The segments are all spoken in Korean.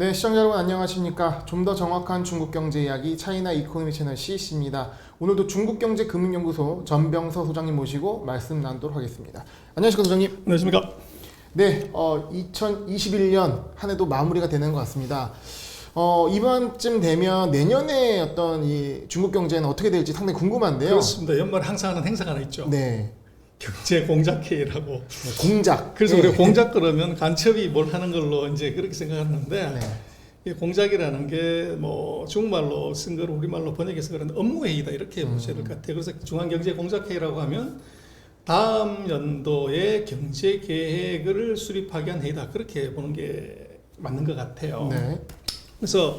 네, 시청자 여러분 안녕하십니까. 좀 더 정확한 중국 경제 이야기 차이나 이코노미 채널 CC입니다. 오늘도 중국경제금융연구소 전병서 소장님 모시고 말씀 나누도록 하겠습니다. 안녕하십니까 소장님. 안녕하십니까. 네, 2021년 한 해도 마무리가 되는 것 같습니다. 이번쯤 되면 내년에 어떤 이 중국 경제는 어떻게 될지 상당히 궁금한데요. 그렇습니다. 연말에 항상 하는 행사가 하나 있죠. 네. 경제 공작회의라고. 네, 공작. 그래서 네. 우리가 공작 그러면 간첩이 뭘 하는 걸로 이제 그렇게 생각하는데 네. 이 공작이라는 게 뭐 중국말로 쓴 걸 우리말로 번역해서 그런 업무회의다 이렇게 보셔야 될 것 같아요. 그래서 중앙경제공작회의라고 하면 다음 연도의 경제 계획을 수립하기 위한 회의다 그렇게 보는 게 맞는 것 같아요. 네. 그래서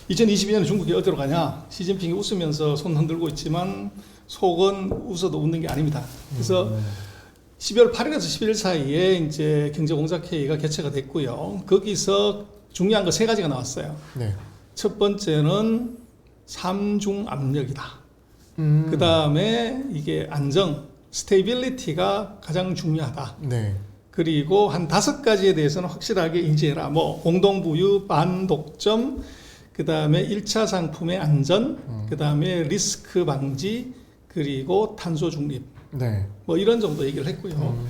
2022년 중국이 어디로 가냐? 시진핑이 웃으면서 손 흔들고 있지만 속은 웃어도 웃는 게 아닙니다. 그래서 12월 8일에서 11일 사이에 이제 경제공작회의가 개최가 됐고요. 거기서 중요한 거 세 가지가 나왔어요. 네. 첫 번째는 삼중 압력이다. 그 다음에 이게 안정, 스테이빌리티가 가장 중요하다. 네. 그리고 한 5가지에 대해서는 확실하게 인지해라. 뭐 공동부유, 반독점, 그 다음에 1차 상품의 안전, 그 다음에 리스크 방지, 그리고 탄소 중립. 네. 뭐 이런 정도 얘기를 했고요.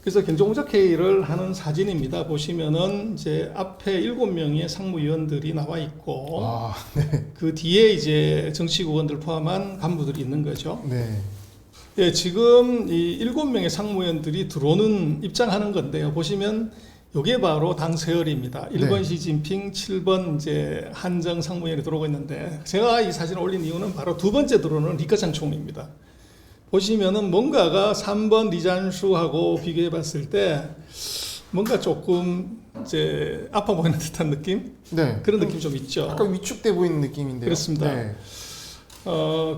그래서 경제공작회의를 하는 사진입니다. 보시면은 이제 앞에 7명의 상무위원들이 나와 있고, 아, 네. 그 뒤에 이제 정치국원들 포함한 간부들이 있는 거죠. 네. 예, 지금 이 7명의 상무위원들이 들어오는 입장하는 건데요. 보시면 이게 바로 당 서열입니다. 1번 네. 시진핑, 7번 이제 한정 상무위원이 들어오고 있는데 제가 이 사진을 올린 이유는 바로 두 번째 들어오는 리커창 총리입니다. 보시면은 뭔가가 3번 리잔슈하고 비교해 봤을 때 뭔가 조금 이제 아파 보이는 듯한 느낌? 네. 그런 느낌 좀 있죠. 약간 위축돼 보이는 느낌인데요. 그렇습니다. 네.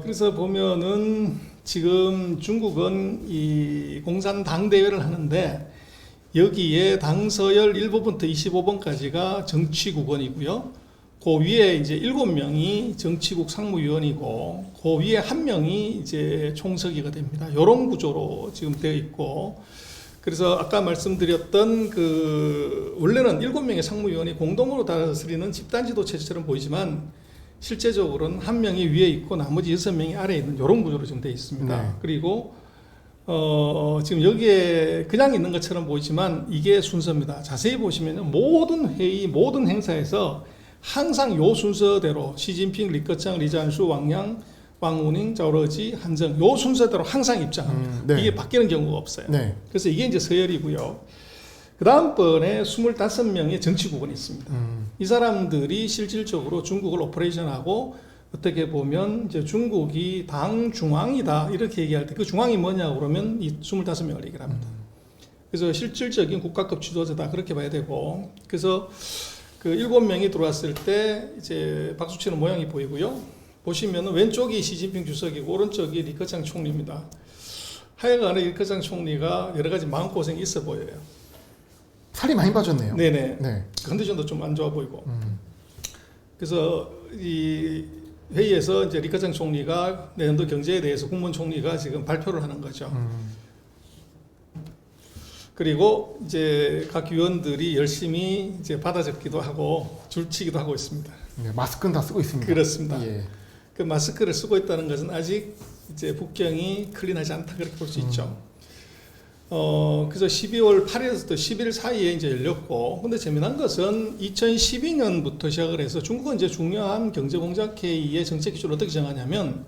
그래서 보면은 지금 중국은 이 공산당 대회를 하는데 여기에 당서열 1번부터 25번까지가 정치국원이고요. 그 위에 이제 7명이 정치국 상무위원이고 그 위에 1명이 이제 총서기가 됩니다. 이런 구조로 지금 되어 있고 그래서 아까 말씀드렸던 그 원래는 7명의 상무위원이 공동으로 다스리는 집단지도 체제처럼 보이지만 실제적으로는 1명이 위에 있고 나머지 6명이 아래에 있는 이런 구조로 지금 되어 있습니다. 네. 그리고 지금 여기에 그냥 있는 것처럼 보이지만 이게 순서입니다. 자세히 보시면 모든 회의, 모든 행사에서 항상 요 순서대로 시진핑, 리커창, 리잔슈, 왕양, 왕우닝, 자오러지, 한정 요 순서대로 항상 입장합니다. 네. 이게 바뀌는 경우가 없어요. 네. 그래서 이게 이제 서열이고요. 그 다음번에 25명의 정치국원이 있습니다. 이 사람들이 실질적으로 중국을 오퍼레이션하고 어떻게 보면 이제 중국이 당 중앙이다 이렇게 얘기할 때 그 중앙이 뭐냐고 그러면 이 25명을 얘기를 합니다. 그래서 실질적인 국가급 지도자다 그렇게 봐야 되고 그래서 그 7명이 들어왔을 때 이제 박수치는 모양이 보이고요. 보시면은 왼쪽이 시진핑 주석이고 오른쪽이 리커창 총리입니다. 하여간에 리커창 총리가 여러 가지 마음고생이 있어 보여요. 살이 많이 빠졌네요. 네네. 네. 컨디션도 좀 안 좋아 보이고. 그래서 이 회의에서 이제 리커창 총리가 내년도 경제에 대해서 국무총리가 지금 발표를 하는 거죠. 그리고 이제 각 위원들이 열심히 이제 받아적기도 하고 줄치기도 하고 있습니다. 네, 마스크는 다 쓰고 있습니다. 그렇습니다. 예. 그 마스크를 쓰고 있다는 것은 아직 이제 북경이 클린하지 않다 그렇게 볼 수 있죠. 그래서 12월 8일에서 10일 사이에 이제 열렸고, 근데 재미난 것은 2012년부터 시작을 해서 중국은 이제 중요한 경제공작회의의 정책 기준을 어떻게 정하냐면,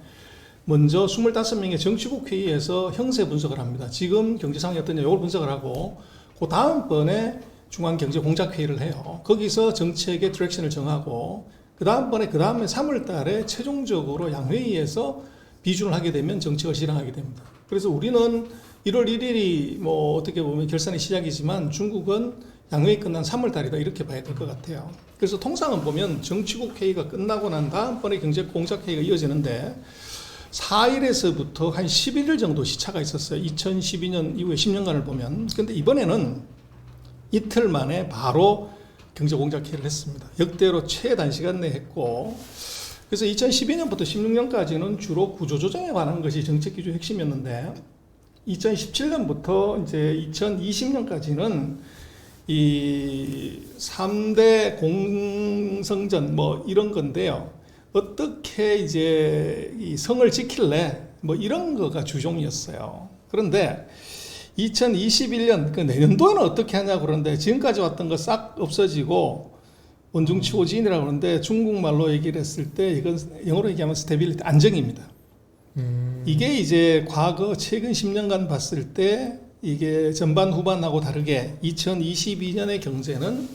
먼저 25명의 정치국 회의에서 형세 분석을 합니다. 지금 경제 상황이 어떠냐, 이걸 분석을 하고, 그 다음번에 중앙경제공작회의를 해요. 거기서 정책의 디렉션을 정하고, 그 다음에 3월 달에 최종적으로 양회의에서 비준을 하게 되면 정책을 실행하게 됩니다. 그래서 우리는 1월 1일이 뭐 어떻게 보면 결산의 시작이지만 중국은 양회의 끝난 3월 달이다 이렇게 봐야 될 것 같아요. 그래서 통상은 보면 정치국 회의가 끝나고 난 다음번에 경제공작회의가 이어지는데 4일에서부터 한 11일 정도 시차가 있었어요. 2012년 이후에 10년간을 보면. 근데 이번에는 이틀 만에 바로 경제공작회의를 했습니다. 역대로 최단시간 내에 했고 그래서 2012년부터 16년까지는 주로 구조조정에 관한 것이 정책기조의 핵심이었는데 2017년부터 이제 2020년까지는 이 3대 공성전 뭐 이런 건데요. 어떻게 이제 이 성을 지킬래? 뭐 이런 거가 주종이었어요. 그런데 2021년 그 내년도에는 어떻게 하냐고 그러는데 지금까지 왔던 거 싹 없어지고 원중치오진이라고 그러는데 중국말로 얘기를 했을 때 이건 영어로 얘기하면 스테빌리티, 안정입니다. 이게 이제 과거 최근 10년간 봤을 때 이게 전반 후반하고 다르게 2022년의 경제는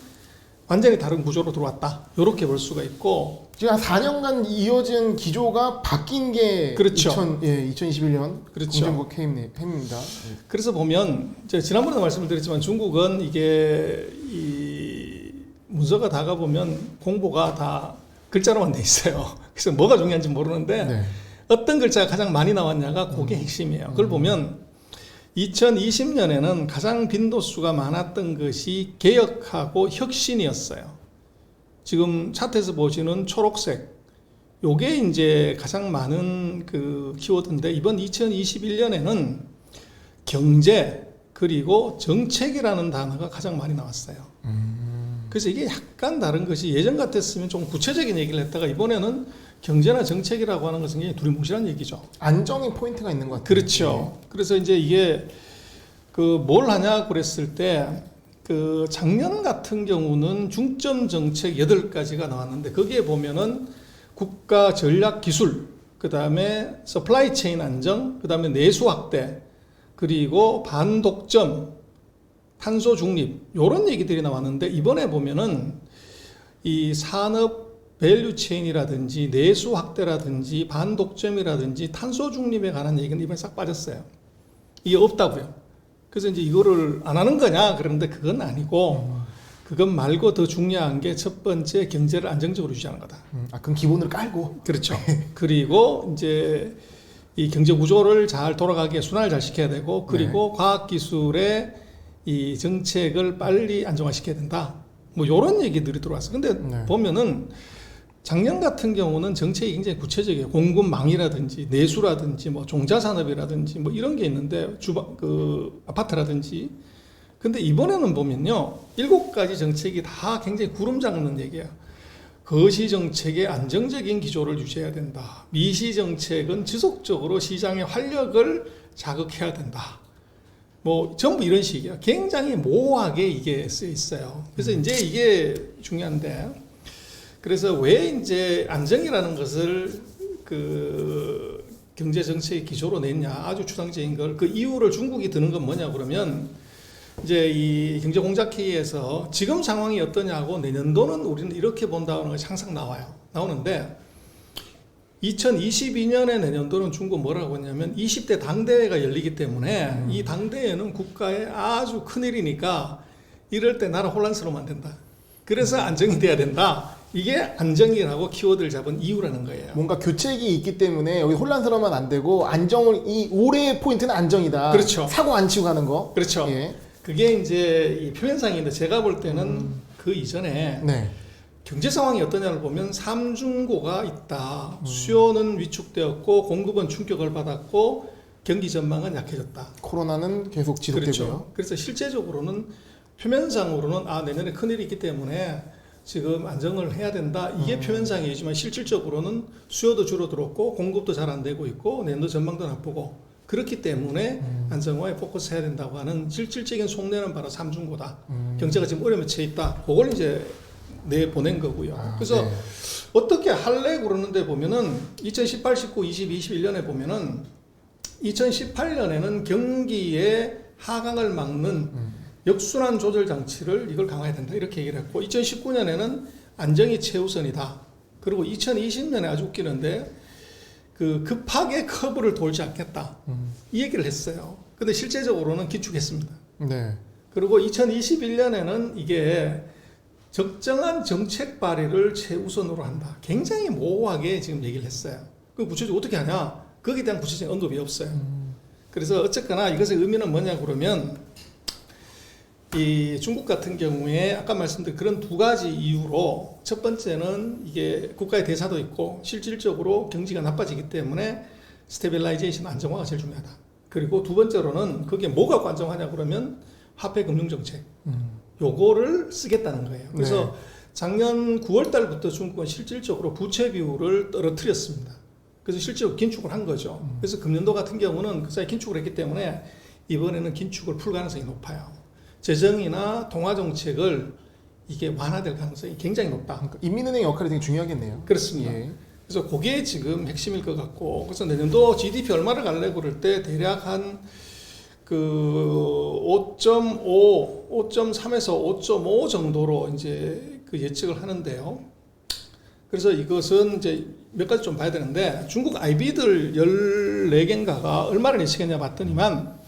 완전히 다른 구조로 들어왔다. 이렇게 볼 수가 있고 지금 한 4년간 이어진 기조가 바뀐 게 그렇죠. 2021년 그렇죠. 공정국 해임입니다. 그래서 보면 제가 지난번에도 말씀을 드렸지만 중국은 이게 이 문서가 다가 보면 공보가 다 글자로만 돼 있어요. 그래서 뭐가 중요한지 모르는데 네. 어떤 글자가 가장 많이 나왔냐가 그게 핵심이에요. 그걸 보면 2020년에는 가장 빈도수가 많았던 것이 개혁하고 혁신이었어요. 지금 차트에서 보시는 초록색, 요게 이제 가장 많은 그 키워드인데 이번 2021년에는 경제 그리고 정책이라는 단어가 가장 많이 나왔어요. 그래서 이게 약간 다른 것이 예전 같았으면 좀 구체적인 얘기를 했다가 이번에는 경제나 정책이라고 하는 것은 굉장히 두리뭉실한 얘기죠. 안정의 포인트가 있는 것 같아요. 그렇죠. 그래서 이제 이게 그 뭘 하냐 그랬을 때 그 작년 같은 경우는 중점 정책 8가지가 나왔는데 거기에 보면은 국가 전략 기술, 그다음에 서플라이 체인 안정, 그다음에 내수 확대, 그리고 반독점, 탄소 중립 요런 얘기들이 나왔는데 이번에 보면은 이 산업 밸류 체인이라든지 내수 확대라든지 반독점이라든지 탄소 중립에 관한 얘기는 이번에 싹 빠졌어요. 이게 없다고요. 그래서 이제 이거를 안 하는 거냐 그러는데 그건 아니고 그것 말고 더 중요한 게 첫 번째 경제를 안정적으로 유지하는 거다. 그럼 기본을 깔고. 그렇죠. 그리고 이제 이 경제 구조를 잘 돌아가게 순환을 잘 시켜야 되고 그리고 과학기술의 이 정책을 빨리 안정화시켜야 된다. 뭐 이런 얘기들이 들어왔어요. 근데 보면은 작년 같은 경우는 정책이 굉장히 구체적이에요. 공급망이라든지 내수라든지 뭐 종자산업이라든지 뭐 이런 게 있는데 그 아파트라든지. 근데 이번에는 보면요 7가지 정책이 다 굉장히 구름 잡는 얘기예요. 거시 정책의 안정적인 기조를 유지해야 된다. 미시 정책은 지속적으로 시장의 활력을 자극해야 된다. 뭐 전부 이런 식이에요. 굉장히 모호하게 이게 쓰여 있어요. 그래서 이제 이게 중요한데. 그래서 왜 이제 안정이라는 것을 그 경제 정책의 기조로 냈냐 아주 추상적인 걸 그 이유를 중국이 드는 건 뭐냐 그러면 이제 이 경제 공작 회의에서 지금 상황이 어떠냐고 내년도는 우리는 이렇게 본다는 것이 항상 나오는데 2022년의 내년도는 중국 뭐라고 했냐면 20대 당대회가 열리기 때문에 이 당대회는 국가에 아주 큰일이니까 이럴 때 나라 혼란스러우면 안 된다. 그래서 안정이 돼야 된다. 이게 안정이라고 키워드를 잡은 이유라는 거예요. 뭔가 교책이 있기 때문에 여기 혼란스러우면 안 되고 안정을 이 올해의 포인트는 안정이다. 그렇죠. 사고 안 치고 가는 거. 그렇죠. 예. 그게 이제 이 표면상인데 제가 볼 때는 그 이전에 네. 경제 상황이 어떠냐를 보면 삼중고가 있다. 수요는 위축되었고 공급은 충격을 받았고 경기 전망은 약해졌다. 코로나는 계속 지속되고요. 그렇죠. 그래서 실제적으로는 표면상으로는 아 내년에 큰일이 있기 때문에 지금 안정을 해야 된다. 이게 표면상이지만 실질적으로는 수요도 줄어들었고 공급도 잘 안 되고 있고 내년도 전망도 나쁘고 그렇기 때문에 안정화에 포커스해야 된다고 하는 실질적인 속내는 바로 삼중고다. 경제가 지금 어려움에 처해 있다. 그걸 이제 내보낸 거고요. 그래서 네. 어떻게 할래 그러는데 보면은 2018, 19, 20, 21년에 보면은 2018년에는 경기의 하강을 막는 역순환 조절 장치를 이걸 강화해야 된다 이렇게 얘기를 했고 2019년에는 안정이 최우선이다. 그리고 2020년에 아주 웃기는데 그 급하게 커브를 돌지 않겠다 이 얘기를 했어요. 근데 실제적으로는 기축했습니다. 네. 그리고 2021년에는 이게 적정한 정책 발의를 최우선으로 한다. 굉장히 모호하게 지금 얘기를 했어요. 그 구체적으로 어떻게 하냐? 거기에 대한 구체적인 언급이 없어요. 그래서 어쨌거나 이것의 의미는 뭐냐 그러면 이 중국 같은 경우에 아까 말씀드린 그런 2가지 이유로 첫 번째는 이게 국가의 대사도 있고 실질적으로 경기가 나빠지기 때문에 스테빌라이제이션 안정화가 제일 중요하다. 그리고 두 번째로는 그게 뭐가 안정화냐 그러면 화폐 금융 정책. 요거를 쓰겠다는 거예요. 그래서 네. 작년 9월 달부터 중국은 실질적으로 부채 비율을 떨어뜨렸습니다. 그래서 실제로 긴축을 한 거죠. 그래서 금년도 같은 경우는 그 사이 긴축을 했기 때문에 이번에는 긴축을 풀 가능성이 높아요. 재정이나 통화 정책을 이게 완화될 가능성이 굉장히 높다. 그러니까 인민은행 역할이 되게 중요하겠네요. 그렇습니다. 예. 그래서 그게 지금 핵심일 것 같고, 그래서 내년도 GDP 얼마를 가려고 그럴 때 대략 한 그 5.5, 5.3에서 5.5 정도로 이제 그 예측을 하는데요. 그래서 이것은 이제 몇 가지 좀 봐야 되는데, 중국 IB들 14개인가가 얼마를 예측했냐 봤더니만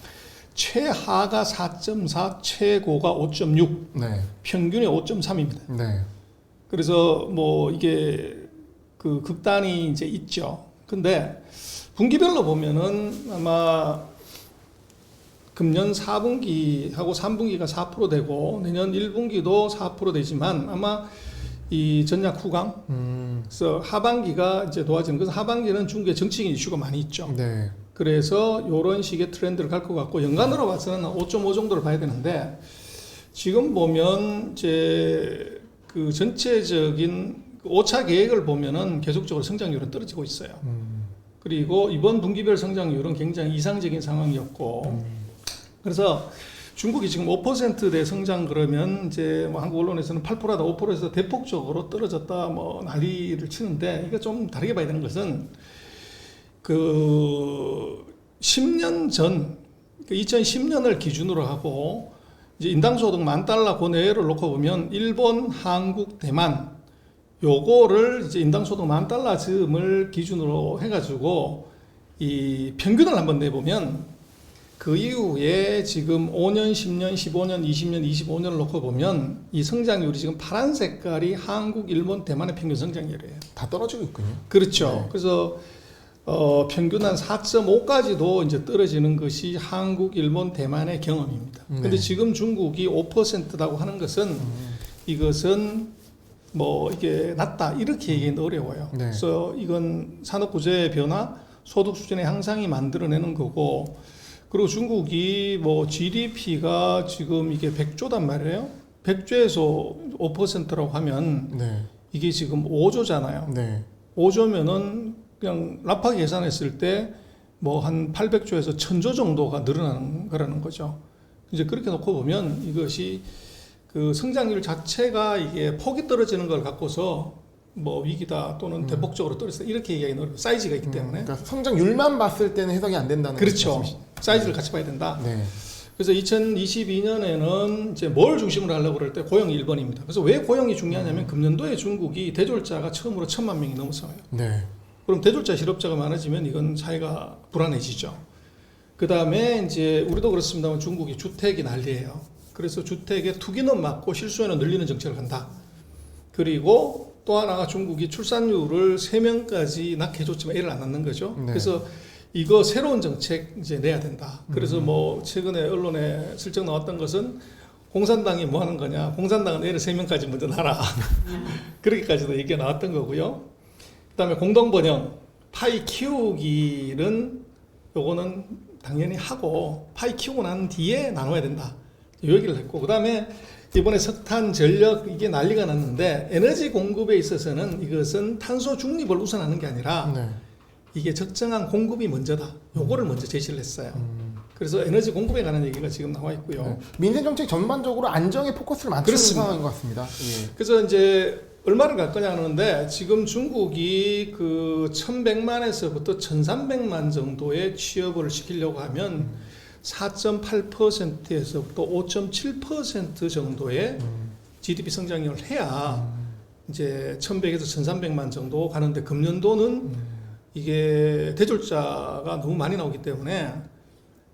최하가 4.4, 최고가 5.6, 네. 평균이 5.3입니다. 네. 그래서 뭐 이게 그 극단이 이제 있죠. 근데 분기별로 보면은 아마 금년 4분기하고 3분기가 4% 되고 내년 1분기도 4% 되지만 아마 이 전략 후강, 그래서 하반기가 이제 도와지는 것은 하반기는 중국의 정치적인 이슈가 많이 있죠. 네. 그래서 이런 식의 트렌드를 갈 것 같고 연간으로 봐서는 5.5 정도를 봐야 되는데 지금 보면 이제 그 전체적인 5차 계획을 보면은 계속적으로 성장률은 떨어지고 있어요. 그리고 이번 분기별 성장률은 굉장히 이상적인 상황이었고 그래서 중국이 지금 5%대 성장 그러면 이제 뭐 한국 언론에서는 8%다 5%에서 대폭적으로 떨어졌다 뭐 난리를 치는데 이거 좀 다르게 봐야 되는 것은 그 10년 전 2010년을 기준으로 하고 이제 인당소득 $10,000 그 내외를 놓고 보면 일본, 한국, 대만 요거를 이제 인당소득 $10,000 즈음을 기준으로 해가지고 이 평균을 한번 내보면 그 이후에 지금 5년, 10년, 15년, 20년, 25년을 놓고 보면 이 성장률이 지금 파란 색깔이 한국, 일본, 대만의 평균 성장률이에요. 다 떨어지고 있군요. 그렇죠. 네. 그래서 평균 한 4.5까지도 이제 떨어지는 것이 한국, 일본, 대만의 경험입니다. 근데 네. 지금 중국이 5%라고 하는 것은 이것은 뭐 이게 낮다 이렇게 얘기는 어려워요. 네. 그래서 이건 산업 구조의 변화, 소득 수준의 향상이 만들어내는 거고, 그리고 중국이 뭐 GDP가 지금 이게 100조단 말이에요. 100조에서 5%라고 하면 네. 이게 지금 5조잖아요. 네. 5조면은 그냥 납하게 계산했을 때 뭐 한 800조에서 1000조 정도가 늘어나는 거라는 거죠. 이제 그렇게 놓고 보면 이것이 그 성장률 자체가 이게 폭이 떨어지는 걸 갖고서 뭐 위기다 또는 대폭적으로 떨어졌다 이렇게 얘기하기는 어렵고 사이즈가 있기 때문에. 그러니까 성장률만 봤을 때는 해석이 안 된다는 그렇죠. 말씀이시죠? 사이즈를 같이 봐야 된다. 네. 그래서 2022년에는 이제 뭘 중심으로 하려고 그럴 때 고용이 1번입니다. 그래서 왜 고용이 중요하냐면 금년도에 중국이 대졸자가 처음으로 1,000만 명이 넘어서요. 네. 그럼 대졸자 실업자가 많아지면 이건 사회가 불안해지죠. 그 다음에 이제 우리도 그렇습니다만 중국이 주택이 난리예요. 그래서 주택에 투기는 막고 실수요는 늘리는 정책을 간다. 그리고 또 하나가 중국이 출산율을 3명까지 낳게 해줬지만 애를 안 낳는 거죠. 네. 그래서 이거 새로운 정책 이제 내야 된다. 그래서 뭐 최근에 언론에 슬쩍 나왔던 것은 공산당이 뭐 하는 거냐. 공산당은 애를 3명까지 먼저 낳아라. 그렇게까지도 얘기가 나왔던 거고요. 그 다음에 공동번영, 파이 키우기는 요거는 당연히 하고 파이 키우고 난 뒤에 나눠야 된다. 이 얘기를 했고, 그 다음에 이번에 석탄, 전력 이게 난리가 났는데 에너지 공급에 있어서는 이것은 탄소 중립을 우선하는 게 아니라 네. 이게 적정한 공급이 먼저다. 요거를 먼저 제시를 했어요. 그래서 에너지 공급에 관한 얘기가 지금 나와 있고요. 네. 민생 정책 전반적으로 안정에 포커스를 맞추는 그렇습니다. 상황인 것 같습니다. 예. 그래서 이제 얼마를 갈 거냐 하는데 지금 중국이 그 1100만에서부터 1300만 정도의 취업을 시키려고 하면 4.8%에서부터 5.7% 정도의 GDP 성장률을 해야 이제 1100에서 1300만 정도 가는데 금년도는 이게 대졸자가 너무 많이 나오기 때문에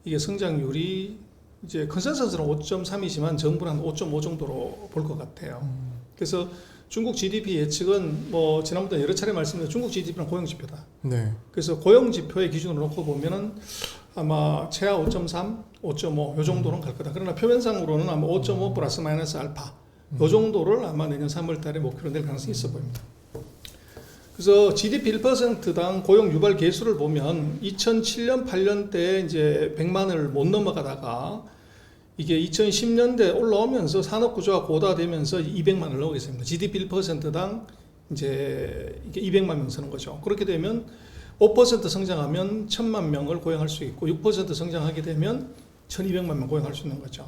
이게 성장률이 이제 컨센서스는 5.3이지만 정부는 한 5.5 정도로 볼 것 같아요. 그래서 중국 GDP 예측은 뭐 지난번에 여러 차례 말씀드린 중국 GDP는 고용 지표다. 네. 그래서 고용 지표의 기준으로 놓고 보면은 아마 최하 5.3, 5.5 요 정도는 갈 거다. 그러나 표면상으로는 아마 5.5 플러스 마이너스 알파 요 정도를 아마 내년 3월 달에 목표로 낼 가능성이 있어 보입니다. 그래서 GDP 1%당 고용 유발 개수를 보면 2007년, 8년 때 이제 100만을 못 넘어가다가 이게 2010년대 올라오면서 산업 구조가 고도화되면서 200만 을 넘게 씁니다. GDP 1%당 이제 이게 200만 명 쓰는 거죠. 그렇게 되면 5% 성장하면 1000만 명을 고용할 수 있고 6% 성장하게 되면 1200만 명 고용할 수 있는 거죠.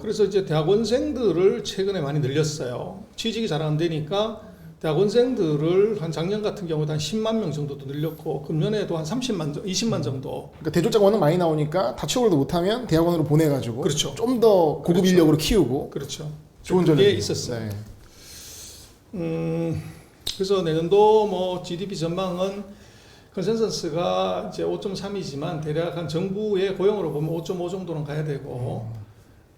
그래서 이제 대학원생들을 최근에 많이 늘렸어요. 취직이 잘 안 되니까 대학원생들을 한 작년 같은 경우도 한 10만 명 정도도 늘렸고 금년에도 한 20만 정도. 그러니까 대졸자가 워낙 많이 나오니까 다 취업을 못하면 대학원으로 보내가지고 그렇죠. 좀 더 고급 그렇죠. 인력으로 키우고 그렇죠. 좋은 그게 전략이 있었어요. 네. 그래서 내년도 뭐 GDP 전망은 컨센서스가 이제 5.3이지만 대략 한 정부의 고용으로 보면 5.5 정도는 가야 되고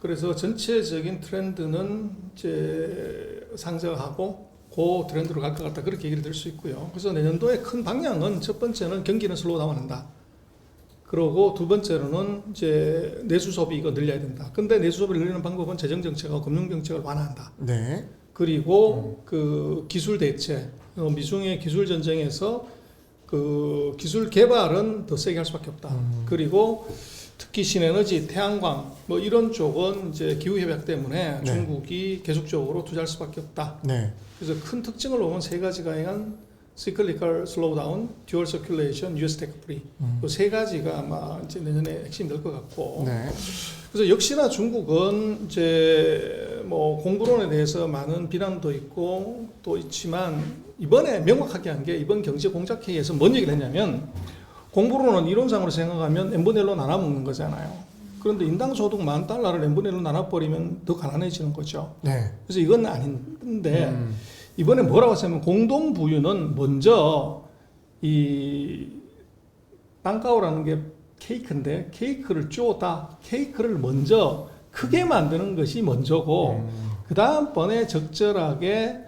그래서 전체적인 트렌드는 이제 상승하고 그 트렌드로 갈 것 같다 그렇게 얘기를 들 수 있고요. 그래서 내년도의 큰 방향은 첫 번째는 경기는 슬로우 다운한다. 그리고 두 번째로는 이제 내수 소비 이거 늘려야 된다. 근데 내수 소비를 늘리는 방법은 재정 정책하고 금융 정책을 완화한다. 네. 그리고 그 기술 대체, 미중의 기술 전쟁에서 그 기술 개발은 더 세게 할 수밖에 없다. 그리고 특히 신에너지, 태양광 뭐 이런 쪽은 이제 기후 협약 때문에 네. 중국이 계속적으로 투자할 수밖에 없다. 네. 그래서 큰 특징을 보면 세 가지가 있는 cyclical slowdown, dual circulation, US tech free. 이 세 가지가 아마 이제 내년에 핵심이 될 것 같고. 네. 그래서 역시나 중국은 이제 뭐 공부론에 대해서 많은 비난도 있고 또 있지만 이번에 명확하게 한 게 이번 경제 공작회의에서 뭔 얘기를 했냐면 공부론은 이론상으로 생각하면 n분의 1로 나눠 먹는 거잖아요. 그런데 인당 소득 $10,000를 n분의 1로 나눠 버리면 더 가난해지는 거죠. 네. 그래서 이건 아닌데 이번에 뭐라고 했냐면 공동 부유는 먼저 이 빵가오라는 게 케이크인데 케이크를 쪼다 케이크를 먼저 크게 만드는 것이 먼저고 그 다음번에 적절하게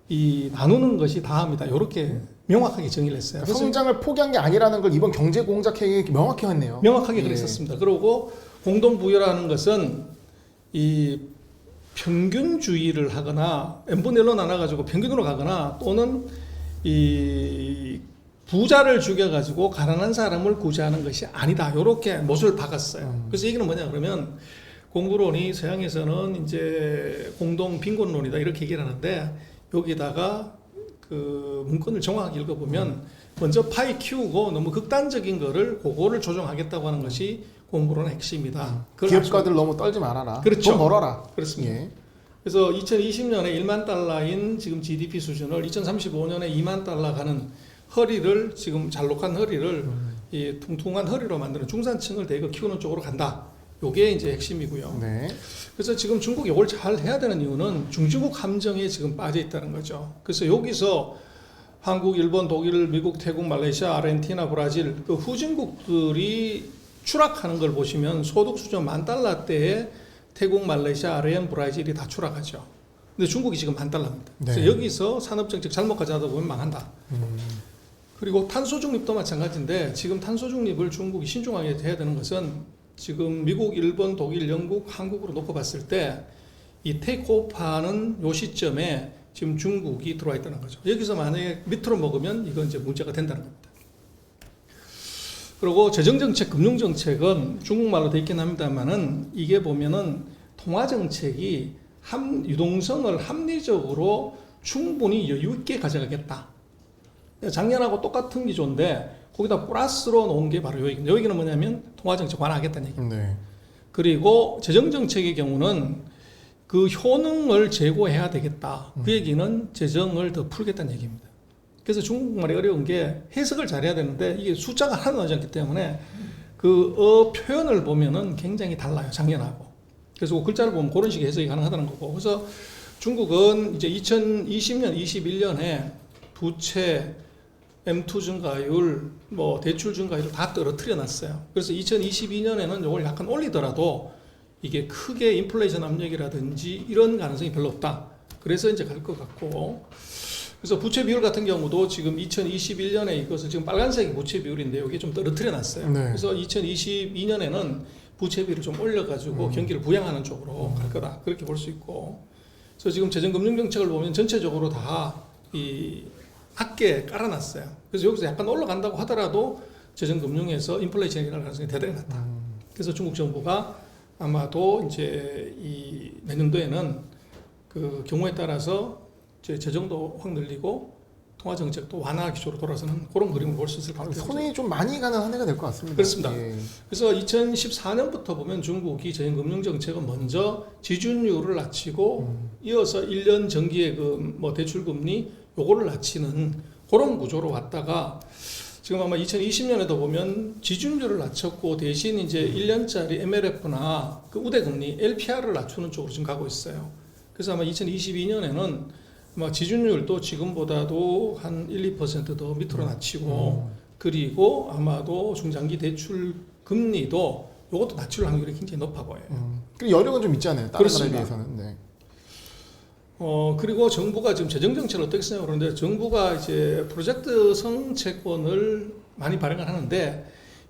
이 나누는 것이 다음이다. 이렇게 명확하게 정의를 했어요. 그래서 성장을 포기한 게 아니라는 걸 이번 경제 공작회의에 명확히 했네요. 명확하게 예. 그랬었습니다. 그리고 공동 부유라는 것은 이 평균주의를 하거나 n분의 1로 나눠가지고 평균으로 가거나 또는 이 부자를 죽여가지고 가난한 사람을 구제하는 것이 아니다. 이렇게 못을 박았어요. 그래서 얘기는 뭐냐 그러면 공부론이 서양에서는 이제 공동 빈곤론이다 이렇게 얘기를 하는데 여기다가 그 문건을 정확하게 읽어보면 먼저 파이 키우고 너무 극단적인 거를 그거를 조정하겠다고 하는 것이 공부론의 핵심이다. 기업가들 너무 떨지 말아라. 그렇죠. 돈 벌어라. 그렇습니다. 예. 그래서 2020년에 1만 달러인 지금 GDP 수준을 2035년에 2만 달러 가는 허리를 지금 잘록한 허리를 이 퉁퉁한 허리로 만드는 중산층을 대거 키우는 쪽으로 간다. 요게 이제 핵심이고요. 네. 그래서 지금 중국이 이걸 잘 해야 되는 이유는 중주국 함정에 지금 빠져 있다는 거죠. 그래서 여기서 한국, 일본, 독일, 미국, 태국, 말레이시아, 아르헨티나, 브라질 그 후진국들이 추락하는 걸 보시면 소득 수준 $10,000대에 태국, 말레이시아, 아르헨, 브라질이 다 추락하죠. 근데 중국이 지금 $10,000입니다. 네. 그래서 여기서 산업정책 잘못 가져다 보면 망한다. 그리고 탄소 중립도 마찬가지인데 지금 탄소 중립을 중국이 신중하게 해야 되는 것은 지금 미국, 일본, 독일, 영국, 한국으로 놓고 봤을 때 이 테이크오프하는 요 시점에 지금 중국이 들어와 있다는 거죠. 여기서 만약에 밑으로 먹으면 이건 이제 문제가 된다는 겁니다. 그리고 재정정책, 금융정책은 중국말로 되어 있긴 합니다만은 이게 보면은 통화정책이 유동성을 합리적으로 충분히 여유 있게 가져가겠다. 작년하고 똑같은 기조인데 거기다 플러스로 놓은 게 바로 여기입니다. 여기는 뭐냐면 통화정책 완화하겠다는 얘기입니다. 네. 그리고 재정정책의 경우는 그 효능을 제고해야 되겠다. 그 얘기는 재정을 더 풀겠다는 얘기입니다. 그래서 중국말이 어려운 게 해석을 잘해야 되는데 이게 숫자가 하나도 나오지 않기 때문에 그 표현을 보면은 굉장히 달라요. 작년하고. 그래서 그 글자를 보면 그런 식의 해석이 가능하다는 거고. 그래서 중국은 이제 2020년, 21년에 부채, M2 증가율, 뭐 대출 증가율을 다 떨어뜨려 놨어요. 그래서 2022년에는 이걸 약간 올리더라도 이게 크게 인플레이션 압력이라든지 이런 가능성이 별로 없다. 그래서 이제 갈 것 같고. 그래서 부채 비율 같은 경우도 지금 2021년에 이것을 지금 빨간색이 부채 비율인데 이게 좀 떨어뜨려 놨어요. 네. 그래서 2022년에는 부채 비율을 좀 올려가지고 경기를 부양하는 쪽으로 갈 거다. 그렇게 볼 수 있고. 그래서 지금 재정금융정책을 보면 전체적으로 다 이 낮게 깔아놨어요. 그래서 여기서 약간 올라간다고 하더라도 재정금융에서 인플레이션이 일어날 가능성이 대단히 낮다. 그래서 중국 정부가 아마도 이제 이 내년도에는 그 경우에 따라서 이제 재정도 확 늘리고 통화 정책도 완화 기조로 돌아서는 그런 그림을 볼 수 있을 것 같아요. 손이 좀 많이 가는 한 해가 될 것 같습니다. 그렇습니다. 예. 그래서 2014년부터 보면 중국이 재정 금융 정책은 먼저 지준율을 낮추고 이어서 1년 정기예금, 뭐 대출 금리 요거를 낮추는 그런 구조로 왔다가 지금 아마 2020년에도 보면 지준율을 낮췄고 대신 이제 1년짜리 MLF나 그 우대 금리 LPR을 낮추는 쪽으로 지금 가고 있어요. 그래서 아마 2022년에는 아마 지준율도 지금보다도 한 1, 2%더 밑으로 낮추고 그리고 아마도 중장기 대출 금리도 이것도 낮출 확률이 굉장히 높아 보여요. 그리고 여력은 좀 있잖아요. 다른 그렇습니다. 나라에 비해서는. 네. 그리고 정부가 지금 재정 정책을 어떻게 쓰냐고 그러는데 정부가 이제 프로젝트 성채권을 많이 발행을 하는데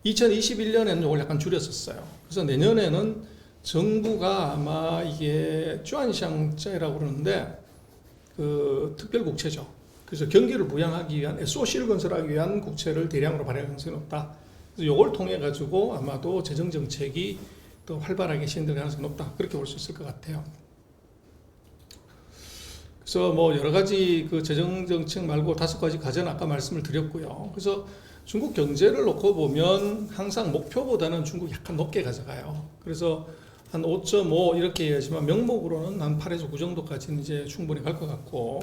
2021년에는 이걸 약간 줄였었어요. 그래서 내년에는 정부가 아마 이게 주안샹짜이라고 그러는데 그 특별 국채죠. 그래서 경기를 부양하기 위한 SOC를 건설하기 위한 국채를 대량으로 발행할 가능성이 높다. 그래서 이걸 통해 가지고 아마도 재정 정책이 더 활발하게 시행될 가능성이 높다. 그렇게 볼 수 있을 것 같아요. 그래서 뭐 여러 가지 그 재정 정책 말고 5가지 과제는 아까 말씀을 드렸고요. 그래서 중국 경제를 놓고 보면 항상 목표보다는 중국이 약간 높게 가져가요. 그래서 한 5.5 이렇게 해야지만 명목으로는 한 8에서 9 정도까지는 이제 충분히 갈 것 같고.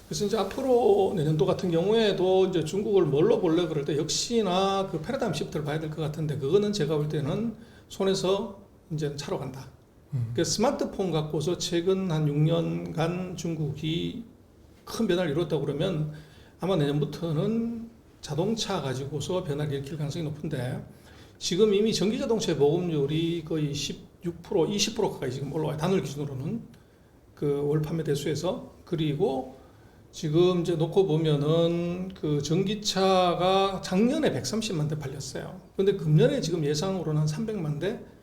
그래서 이제 앞으로 내년도 같은 경우에도 이제 중국을 뭘로 볼래 그럴 때 역시나 그 패러다임 시프트를 봐야 될 것 같은데 그거는 제가 볼 때는 손에서 이제 차로 간다. 그 스마트폰 갖고서 최근 한 6년간 중국이 큰 변화를 이뤘다고 그러면 아마 내년부터는 자동차 가지고서 변화를 일으킬 가능성이 높은데 지금 이미 전기자동차의 보급률이 거의 16%, 20% 가까이 지금 올라와요. 단월 기준으로는 그 월 판매 대수에서. 그리고 지금 이제 놓고 보면은 그 전기차가 작년에 130만 대 팔렸어요. 그런데 금년에 지금 예상으로는 한 300만 대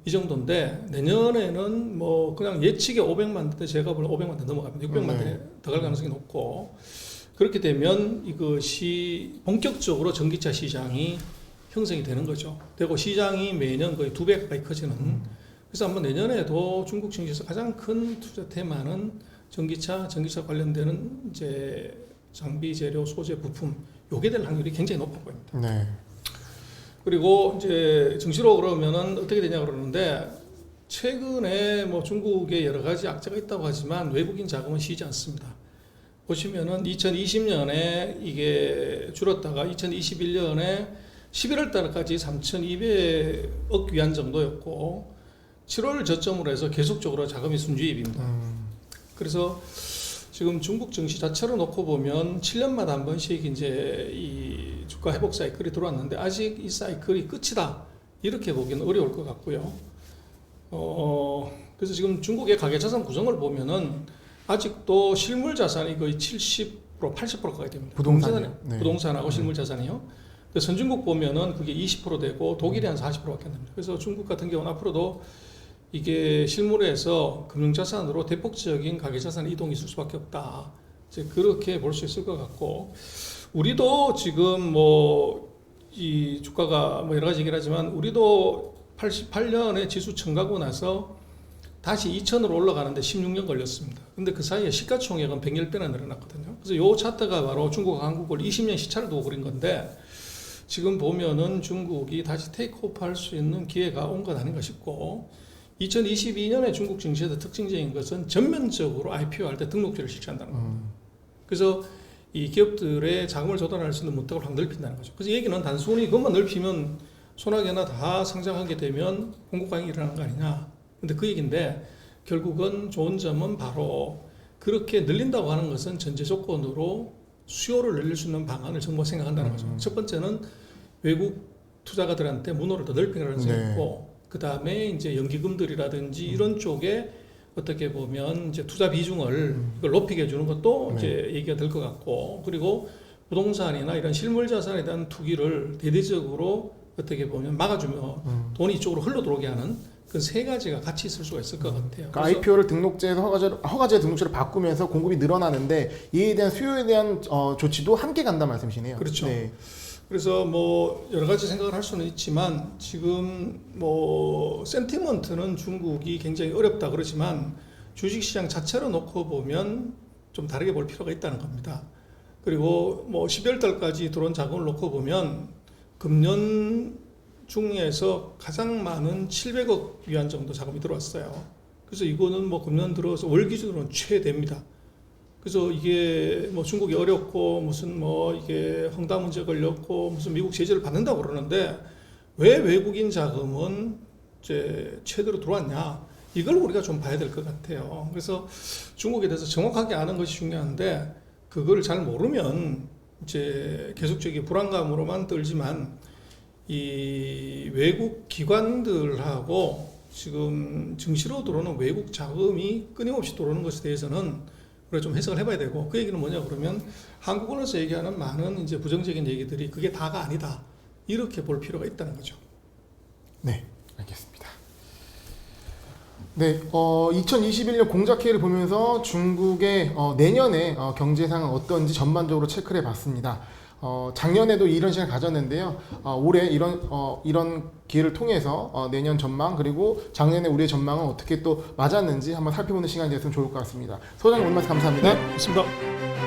이 정도인데 내년에는 뭐 그냥 예측에 500만 대 제가 보는 500만 대 넘어가면 600만 대 더 갈 가능성이 높고 그렇게 되면 이것이 본격적으로 전기차 시장이 형성이 되는 거죠. 되고 시장이 매년 거의 2배 가까이 커지는. 그래서 아마 내년에도 중국 증시에서 가장 큰 투자 테마는 전기차 관련되는 이제 장비, 재료, 소재, 부품 요게 될 확률이 굉장히 높아 보입니다. 네. 그리고 이제 증시로 그러면은 어떻게 되냐 그러는데 최근에 뭐 중국에 여러 가지 악재가 있다고 하지만 외국인 자금은 쉬지 않습니다. 보시면은 2020년에 이게 줄었다가 2021년에 11월 달까지 3,200억 위안 정도였고 7월 저점으로 해서 계속적으로 자금이 순유입입니다. 그래서 지금 중국 증시 자체로 놓고 보면 7년마다 한 번씩 이제 이 주가 회복 사이클이 들어왔는데 아직 이 사이클이 끝이다 이렇게 보기는 어려울 것 같고요. 그래서 지금 중국의 가계자산 구성을 보면은 아직도 실물 자산이 거의 70%, 80% 가까이 됩니다. 부동산하고 실물 자산이요. 선진국 보면은 그게 20% 되고 독일이 한 40%밖에 안 됩니다. 그래서 중국 같은 경우는 앞으로도 이게 실물에서 금융자산으로 대폭적인 가계자산 이동이 있을 수밖에 없다. 이제 그렇게 볼 수 있을 것 같고, 우리도 지금 뭐 이 주가가 뭐 여러 가지 얘기를 하지만 우리도 88년에 지수 층가고 나서 다시 2000으로 올라가는데 16년 걸렸습니다. 근데 그 사이에 시가총액은 110배나 늘어났거든요. 그래서 요 차트가 바로 중국과 한국을 20년 시차를 두고 그린 건데 지금 보면은 중국이 다시 테이크오프 할 수 있는 기회가 온 것 아닌가 싶고 2022년에 중국 증시에서 특징적인 것은 전면적으로 IPO 할 때 등록제를 실시한다는 겁니다. 그래서 이 기업들의 자금을 조달할 수 있는 문턱을 확 넓힌다는 거죠. 그래서 얘기는 단순히 그것만 넓히면 소나게나 다 상장하게 되면 공급광이 일어나는 거 아니냐. 근데 그 얘기인데 결국은 좋은 점은 바로 그렇게 늘린다고 하는 것은 전제 조건으로 수요를 늘릴 수 있는 방안을 정부가 생각한다는 거죠. 첫 번째는 외국 투자가들한테 문호를 더 넓히는 가능성이 있고 그 다음에 이제 연기금들이라든지 이런 쪽에 어떻게 보면 이제 투자 비중을 이걸 높이게 해주는 것도 이제 얘기가 될 것 같고 그리고 부동산이나 이런 실물 자산에 대한 투기를 대대적으로 어떻게 보면 막아주며 돈이 이쪽으로 흘러 들어오게 하는 그 세 가지가 같이 있을 수가 있을 것 같아요. 그러니까 IPO를 등록제에서 허가제 등록제를 바꾸면서 공급이 늘어나는데 이에 대한 수요에 대한 조치도 함께 간다 말씀이시네요. 그렇죠. 네. 그래서 뭐 여러 가지 생각을 할 수는 있지만 지금 뭐 센티먼트는 중국이 굉장히 어렵다 그러지만 주식시장 자체로 놓고 보면 좀 다르게 볼 필요가 있다는 겁니다. 그리고 뭐 12월 달까지 들어온 자금을 놓고 보면 금년 중에서 가장 많은 700억 위안 정도 자금이 들어왔어요. 그래서 이거는 뭐 금년 들어서 월 기준으로는 최대입니다. 그래서 이게 뭐 중국이 어렵고 무슨 뭐 이게 헝다 문제 걸렸고 무슨 미국 제재를 받는다고 그러는데 왜 외국인 자금은 이제 최대로 들어왔냐? 이걸 우리가 좀 봐야 될 것 같아요. 그래서 중국에 대해서 정확하게 아는 것이 중요한데 그걸 잘 모르면 이제 계속적인 불안감으로만 떨지만 이 외국 기관들하고 지금 증시로 들어오는 외국 자금이 끊임없이 들어오는 것에 대해서는 우리가 좀 해석을 해봐야 되고 그 얘기는 뭐냐 그러면 한국 언어에서 얘기하는 많은 이제 부정적인 얘기들이 그게 다가 아니다 이렇게 볼 필요가 있다는 거죠. 네, 알겠습니다. 네, 2021년 공작회의를 보면서 중국의 내년에 경제상은 어떤지 전반적으로 체크를 해봤습니다. 작년에도 이런 시간을 가졌는데요. 올해 이런 기회를 통해서 내년 전망 그리고 작년에 우리의 전망은 어떻게 또 맞았는지 한번 살펴보는 시간이 됐으면 좋을 것 같습니다. 소장님 오늘 말씀 감사합니다. 네, 좋습니다.